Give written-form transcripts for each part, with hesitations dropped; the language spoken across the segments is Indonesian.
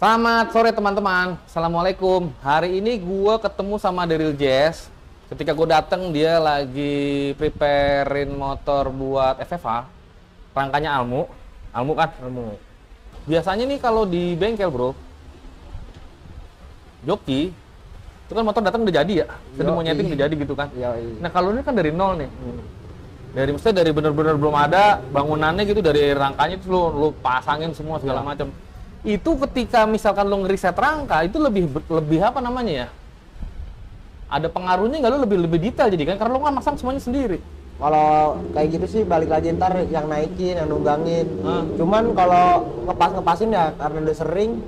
Selamat sore teman-teman. Assalamualaikum. Hari ini gue ketemu sama Daryl Jazz. Ketika gue datang dia lagi preparein motor buat FFA. Rangkanya Almu. Almu kan? Almu. Biasanya nih kalau di bengkel bro, joki itu kan motor datang udah jadi ya. Jadi mau nyeting udah jadi gitu kan. Nah kalau ini kan dari nol nih. Dari bener-bener belum ada bangunannya gitu, dari rangkanya itu lu pasangin semua segala macam. Itu ketika misalkan lo ngeriset rangka itu lebih apa namanya ya, ada pengaruhnya nggak, lo lebih detail jadi kan, karena lo kan masang semuanya sendiri. Kalau kayak gitu sih balik lagi ntar yang naikin, yang nunggangin. Cuman kalau ngepasin ya karena udah sering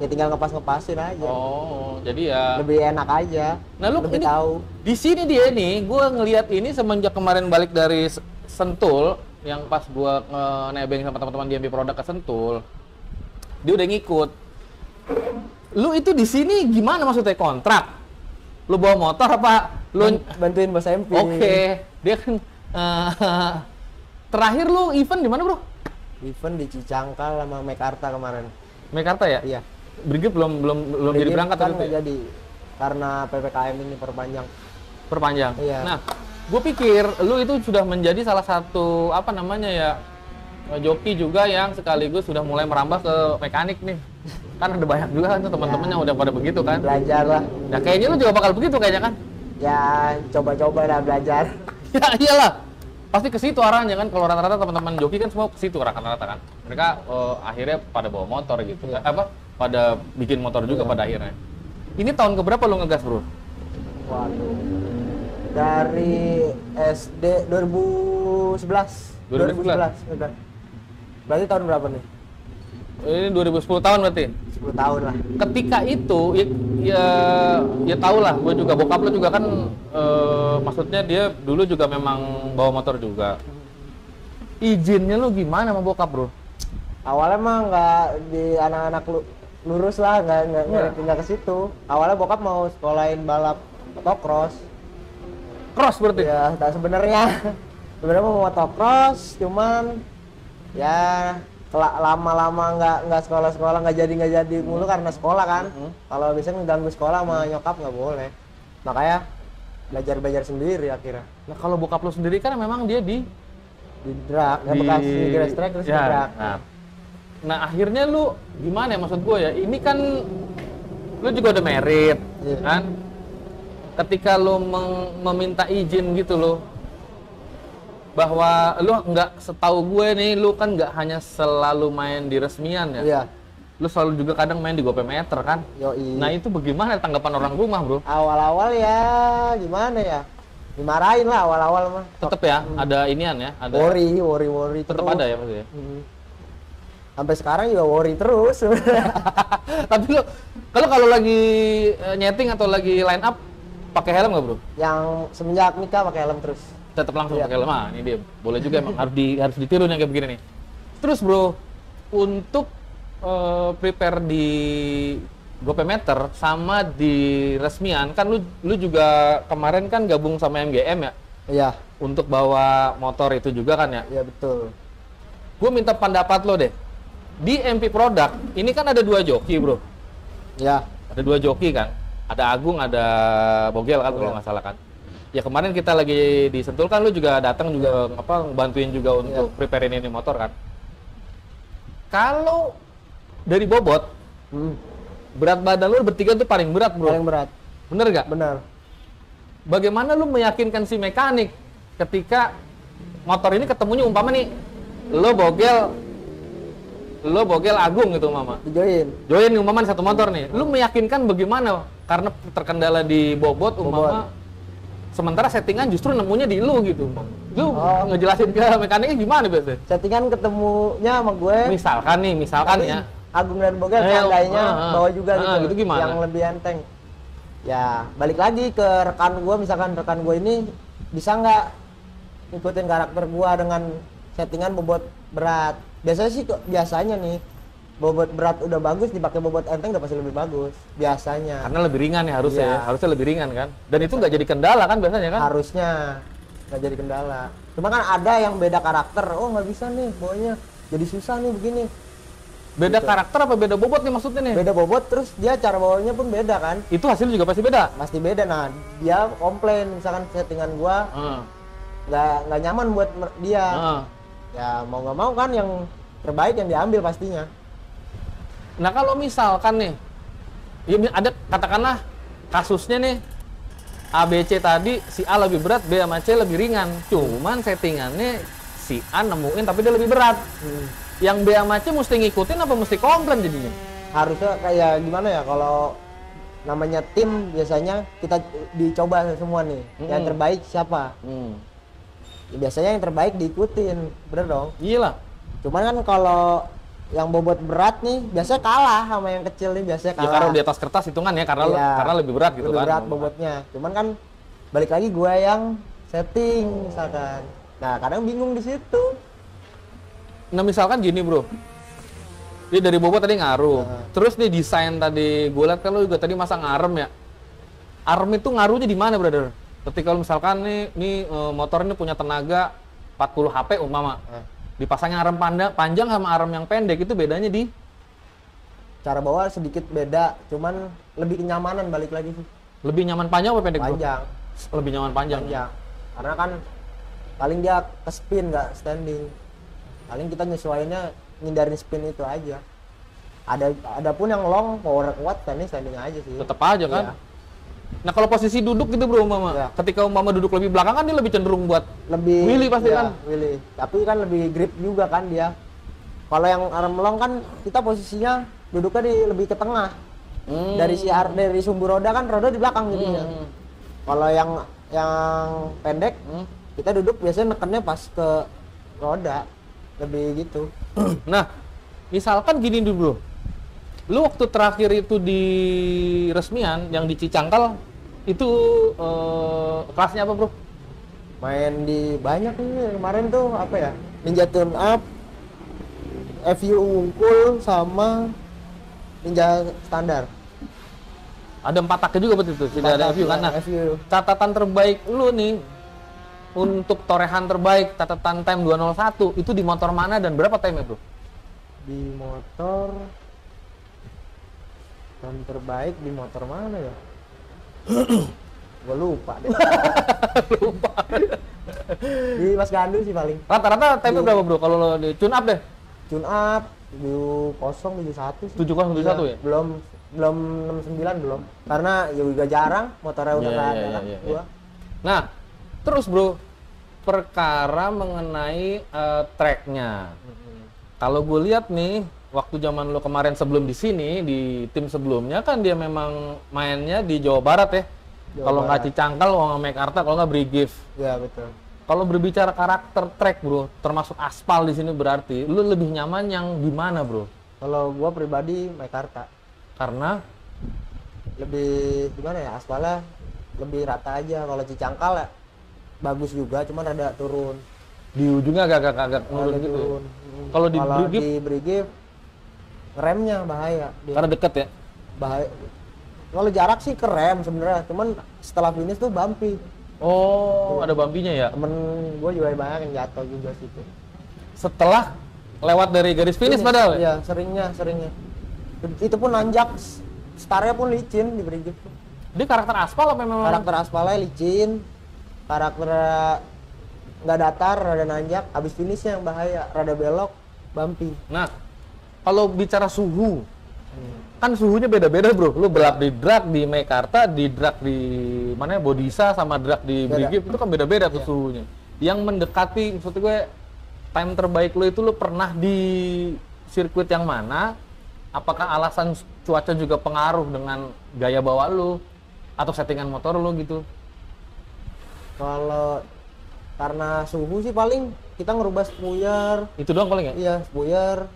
ya tinggal ngepasin aja. Oh, jadi ya lebih enak aja. Nah lu lebih ini tahu. Di sini dia nih, gue ngelihat ini semenjak kemarin balik dari Sentul, yang pas gue nebeng sama teman-teman DMB Produk ke Sentul. Dia udah ngikut. Lu itu di sini gimana maksudnya, kontrak? Lu bawa motor apa? Lu bantuin Bos MP. Oke. Dia kan terakhir lu event di mana, Bro? Event di Cicangkal sama Mekarta kemarin. Mekarta ya? Iya. Brigip belum jadi berangkat kan itu. Jadi karena PPKM ini perpanjang. Iya. Nah, gue pikir lu itu sudah menjadi salah satu apa namanya ya, joki juga yang sekaligus sudah mulai merambah ke mekanik nih. Kan ada banyak juga kan teman-teman yang udah pada begitu kan. Belajar lah. Nah kayaknya lu juga bakal begitu kayaknya kan? Ya coba-coba lah belajar. Ya iyalah. Pasti ke situ arahnya kan. Kalau rata-rata teman-teman joki kan semua ke situ rata-rata kan. Mereka akhirnya pada bawa motor gitu. Iya. Pada bikin motor juga pada akhirnya. Ini tahun keberapa lu ngegas, Bro? Waduh. Dari SD 2011. 2011. Berarti tahun berapa nih? Ini 2010 tahun berarti? 10 tahun lah. Ketika itu, ya tau lah, gue juga, bokap lo juga kan, maksudnya dia dulu juga memang bawa motor juga. Izinnya lu gimana sama bokap, Bro? Awalnya mah nggak di anak-anak lurus lah, nggak ke situ. Awalnya bokap mau sekolahin balap motocross. Cross berarti? Ya, sebenarnya mau motocross, cuman ya lama-lama nggak sekolah nggak jadi mulu karena sekolah kan. Kalau bisa ngeganggu sekolah sama nyokap nggak boleh, makanya belajar sendiri akhirnya. Nah kalau bokap lo sendiri kan memang dia di drag, bekas di grass track terus di drag. Nah akhirnya lu gimana ya, maksud gue ya, ini kan lu juga udah married, kan? Ketika lu meminta izin gitu lo, bahwa lu nggak, setahu gue nih, lu kan nggak hanya selalu main di resmian ya. Iya. Lu selalu juga kadang main di GoPayMeter kan. Yoi. Nah itu bagaimana tanggapan orang rumah, Bro? Awal-awal ya gimana ya, dimarahin lah awal-awal mah. Tetep ya, ada inian ya, ada worry tetep terus. ada ya maksudnya. Sampai sekarang juga worry terus. Tapi lu kalau lagi nyeting atau lagi line up pakai helm nggak, Bro? Yang semenjak nikah pakai helm terus. Tetap langsung pakai helm. Ah, ini dia. Boleh juga emang harus ditiru yang kayak begini nih. Terus, Bro, untuk prepare di GoPayMeter sama di resmian kan lu juga kemarin kan gabung sama MGM ya? Iya. Untuk bawa motor itu juga kan ya? Iya betul. Gue minta pendapat lo deh. Di MP Product ini kan ada 2 joki, Bro. Iya. Ada 2 joki kan? Ada Agung, ada Bogel kan kalau nggak salah kan? Ya kemarin kita lagi di Sentul kan, lu juga datang juga bantuin juga untuk preparein ini motor kan. Kalau dari bobot, berat badan lu bertiga tuh paling berat, Bro. Paling berat. Bener nggak? Bener. Bagaimana lu meyakinkan si mekanik ketika motor ini ketemunya umpama nih, lo Bogel Agung gitu mama. Join umpama satu motor nih. Lu meyakinkan bagaimana? Karena terkendala di bobot umpama. Sementara settingan justru nemunya di lu gitu. Lu ngejelasin ke mekaniknya gimana biasanya? Settingan ketemunya sama gue. Misalkan ya. Agung dan Bogel seandainya bawa juga gitu gimana? Yang lebih enteng. Ya, balik lagi ke rekan gue, misalkan rekan gue ini bisa nggak ngikutin karakter gue dengan settingan bobot berat. Biasanya nih bobot berat udah bagus, dipakai bobot enteng udah pasti lebih bagus biasanya. Karena lebih ringan ya harusnya. Ya. Harusnya lebih ringan kan. Dan itu nggak jadi kendala kan biasanya kan? Harusnya nggak jadi kendala. Cuma kan ada yang beda karakter. Oh nggak bisa nih bawanya, jadi susah nih begini. Beda gitu. karakter apa beda bobot nih maksudnya nih? Beda bobot, terus dia cara bawanya pun beda kan. Itu hasilnya juga pasti beda? Pasti beda. Nah, dia komplain misalkan settingan gua nggak nyaman buat dia. Ya mau nggak mau kan yang terbaik yang diambil pastinya. Nah kalau misalkan nih, ya ada katakanlah kasusnya nih, A, B, C tadi, si A lebih berat, B sama C lebih ringan. Cuman settingannya si A nemuin tapi dia lebih berat. Yang B sama C mesti ngikutin apa mesti komplain jadinya? Harusnya kayak gimana ya, kalau namanya tim biasanya kita dicoba semua nih. Yang terbaik siapa? Ya, biasanya yang terbaik diikutin, bener dong? Gila. Cuman kan kalau yang bobot berat nih biasanya kalah sama yang kecil nih, biasanya kalah. Ya karena di atas kertas hitungan ya, karena lebih berat gitu lebih kan. berat bobotnya. Cuman kan balik lagi gua yang setting misalkan. Nah, kadang bingung di situ. Nah misalkan gini bro, dia dari bobot tadi ngaruh, terus nih desain tadi, gue liat kan lo juga tadi masang arm ya. Arm itu ngaruhnya di mana brother? Ketika lo misalkan nih motor ini punya tenaga 40 HP umpama, dipasangnya arm panjang sama arm yang pendek, itu bedanya di? Cara bawa sedikit beda, cuman lebih kenyamanan balik lagi sih. Lebih nyaman panjang apa pendek Panjang. bro? Lebih nyaman panjang. Karena kan paling dia ke spin nggak standing. Paling kita nyesuainya ngindarin spin itu aja. Ada pun yang long power kuat standing aja sih. Tetap aja kan. Iya. Nah kalau posisi duduk gitu bro umpama, ketika umpama duduk lebih belakang kan dia lebih cenderung buat wheelie pasti kan. Wheelie. Tapi kan lebih grip juga kan dia. Kalau yang arm long kan kita posisinya duduknya lebih ke tengah. Dari sumbu roda kan roda di belakang gitu ya. Kalau yang pendek kita duduk biasanya nekennya pas ke roda, lebih gitu. Nah misalkan gini dulu bro, lu waktu terakhir itu di resmian yang di Cicangkal itu kelasnya apa bro? Main di banyak nih kemarin tuh apa ya, Ninja Tune Up, FU Wungkul sama Ninja Standar. Ada 4 taknya juga betul tuh, tidak ada FU kan? Nah, catatan terbaik lu nih untuk torehan terbaik, catatan time 201 itu di motor mana dan berapa time bro? Di motor time terbaik di motor mana ya? Gue lupa deh. Lupa. Di Mas Gandu sih paling. Rata-rata time berapa bro kalau lo di tune up deh? Tune up 7071 sih. 7071 ya? Belum 69 belum. Karena ya juga jarang motornya udah nggak ada kan gua. Nah, terus bro, perkara mengenai tracknya. Kalau gue lihat nih, waktu zaman lo kemarin sebelum di sini di tim sebelumnya kan dia memang mainnya di Jawa Barat ya. Kalau nggak Cicangkal, kalau nggak Mekarta, kalau nggak Brigif. Iya betul. Kalau berbicara karakter track bro, termasuk aspal di sini berarti, lu lebih nyaman yang gimana bro? Kalau gua pribadi Mekarta. Karena lebih gimana ya, aspalnya lebih rata aja. Kalau Cicangkal ya bagus juga, cuman rada turun. Di ujungnya agak nurun gitu. Kalau di Brigif remnya bahaya. Karena deket ya? Bahaya. Kalau jarak sih keren sebenarnya, cuman setelah finish tuh bumpy. Oh, ada bumpy-nya ya? Temen gue juga banyak yang jatuh juga situ. Setelah lewat dari garis finish padahal? Iya, seringnya. Itu pun nanjak, startnya pun licin di Brigif. Dia karakter aspal apa memang? Karakter aspalnya licin, karakter nggak datar, rada nanjak, habis finishnya yang bahaya, rada belok, bumpy. Nah, kalau bicara suhu, kan suhunya beda-beda bro. Lu balap di drag di Mekarta, di drag di mana Bodisa sama drag di Brigif itu kan beda-beda tuh suhunya. Yang mendekati, maksud gue time terbaik lu itu lu pernah di sirkuit yang mana? Apakah alasan cuaca juga pengaruh dengan gaya bawa lu atau settingan motor lu gitu? Kalau karena suhu sih paling kita ngerubah spoiler. Itu doang paling ya? Iya, spoiler.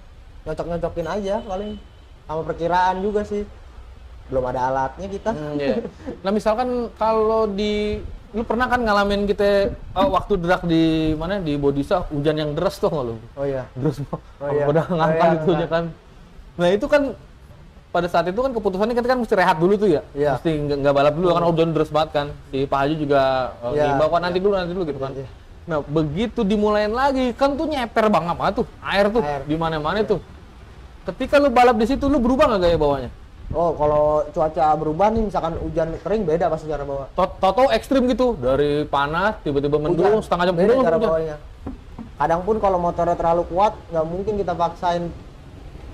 Nyocok-nyocokin aja paling. Sama perkiraan juga sih. Belum ada alatnya kita. Nah misalkan kalau lu pernah kan ngalamin kita waktu drag di mana di Bodisa hujan yang deras tuh nggak lu? Oh iya. Deras udah ngangkat itu aja kan. Nah itu kan pada saat itu kan keputusannya kita kan mesti rehat dulu tuh ya. Mesti nggak balap dulu kan hujan deras banget kan. Si Pak Haji juga ngimbau kan nanti dulu gitu kan. Nah begitu dimulain lagi kan tuh nyeper banget apa tuh air tuh di mana-mana tuh. Ketika lu balap di situ, lu berubah nggak gaya bawanya? Oh, kalau cuaca berubah nih, misalkan hujan kering, beda pasti cara bawa. Toto ekstrim gitu, dari panas tiba-tiba mendung, setengah jam beda kemudian cara hujan. bawanya. Kadang pun kalau motornya terlalu kuat, nggak mungkin kita paksain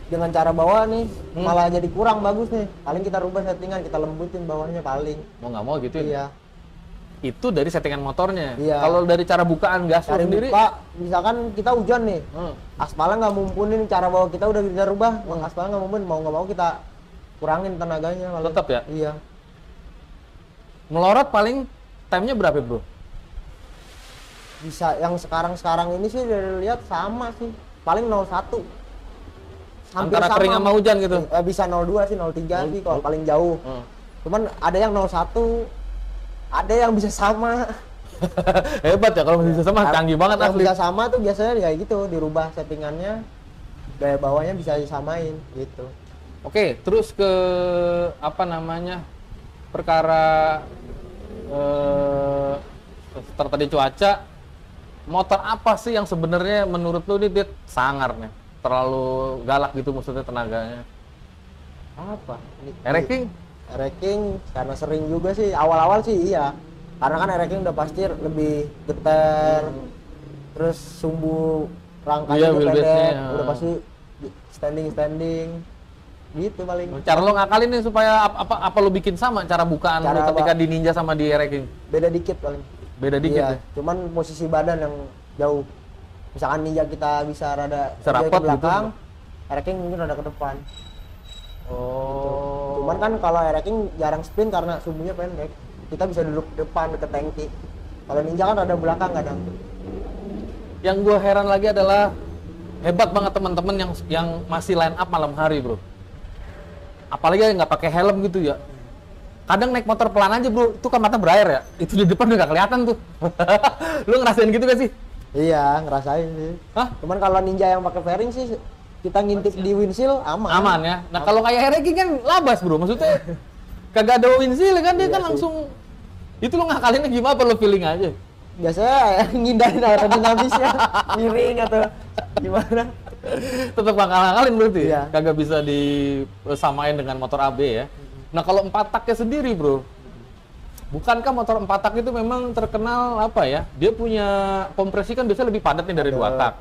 dengan cara bawa nih, malah jadi kurang bagus nih. Paling kita rubah settingan, kita lembutin bawahnya paling. Mau nggak mau gitu ya? Iya. Itu dari settingan motornya. Iya. Kalau dari cara bukaan gas lu Cari sendiri, buka, misalkan kita hujan nih, aspalnya nggak mumpunin, cara bawa kita udah kita rubah, aspalnya nggak mumpunin, mau nggak mau kita kurangin tenaganya. tetap ya? Iya. Melorot paling time-nya berapa bro? Bisa yang sekarang ini sih dari lihat sama sih, paling 01. Hampir Antara sama. kering sama hujan gitu? Bisa 02 sih, 03 sih kalau paling jauh. Cuman ada yang 01, ada yang bisa sama. Hebat ya kalau masih bisa sama, canggih banget yang atlet. bisa sama tuh biasanya ya gitu, dirubah settingannya, gaya bawahnya bisa disamain gitu. Oke, terus ke apa namanya, perkara tadi cuaca, motor apa sih yang sebenarnya menurut lu ini dia sangar nih, terlalu galak gitu maksudnya tenaganya? Apa? Ereking? Ereking karena sering juga sih, awal-awal sih iya. Karena kan ereking udah pasti lebih getar, terus sumbu rangkanya juga pendek, udah pasti standing gitu paling. Cara lo ngakalin nih supaya apa lo bikin sama cara bukaan lo ketika di Ninja sama di ereking? Beda dikit paling. Beda dikit iya, ya? Cuman posisi badan yang jauh. Misalkan Ninja kita bisa rada rapat ke belakang, gitu. ereking mungkin rada ke depan. Oh. Cuman kan kalau ereking jarang spin karena sumbunya pendek. Kita bisa duduk depan deket tangki. Kalau Ninja kan rada belakang kadang. Yang gue heran lagi adalah hebat banget teman-teman yang masih line up malam hari bro. Apalagi nggak pakai helm gitu ya. Kadang naik motor pelan aja bro, itu kan mata berair ya. Itu di depan udah nggak kelihatan tuh. Lu ngerasain gitu gak sih? Iya, ngerasain sih. Hah? Cuman kalau Ninja yang pakai fairing sih kita ngintip di windshield aman. Aman ya. Nah kalau kayak ereking kan labas bro, maksudnya kagak ada windshield kan dia kan langsung. Itu lo ngakalinnya gimana? Apa lo feeling aja? Biasanya ngindarin aerodinamisnya, miring atau gimana? Tetap ngakalin berarti iya. Kagak bisa disamain dengan motor AB ya. Nah kalau 4 taknya sendiri bro, bukankah motor 4 tak itu memang terkenal apa ya? Dia punya kompresi kan biasanya lebih padat nih dari 2 tak.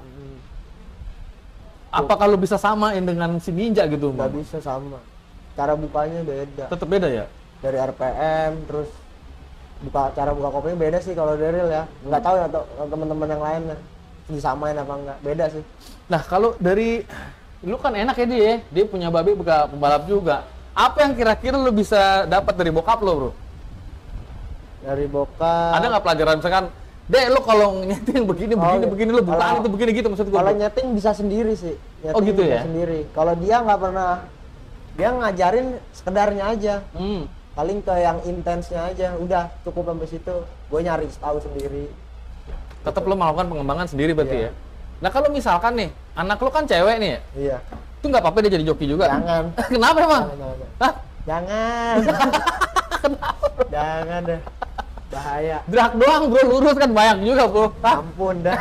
Apa kalau bisa samain dengan si Ninja gitu? Nggak bisa sama. Cara bukanya beda. Tetap beda ya? Dari RPM, terus cara buka kopinya beda sih kalau dari real ya. Nggak tahu ya teman-teman yang lain disamain apa enggak, beda sih. Nah kalau dari lu kan enak ya dia punya babe buka pembalap juga. Apa yang kira-kira lu bisa dapat dari bokap lo bro? Dari bokap. Ada nggak pelajaran misalkan, deh lu kalau nyeting begini lu bukaan itu begini gitu maksud gue. Kalau nyeting bisa sendiri sih. Nyeting oh gitu bisa ya? Sendiri. Kalau dia nggak pernah, dia ngajarin sekedarnya aja. Paling ke yang intensnya aja, udah cukup sampai situ. Gue nyari tahu sendiri. Tetap lo melakukan pengembangan sendiri berarti ya. Nah kalau misalkan nih, anak lo kan cewek nih ya? Iya. Itu nggak apa-apa dia jadi joki juga? Jangan. Kenapa emang? Hah? Jangan. Jangan deh. Bahaya. Drag doang bro, lurus kan banyak juga bro. Ampun dah.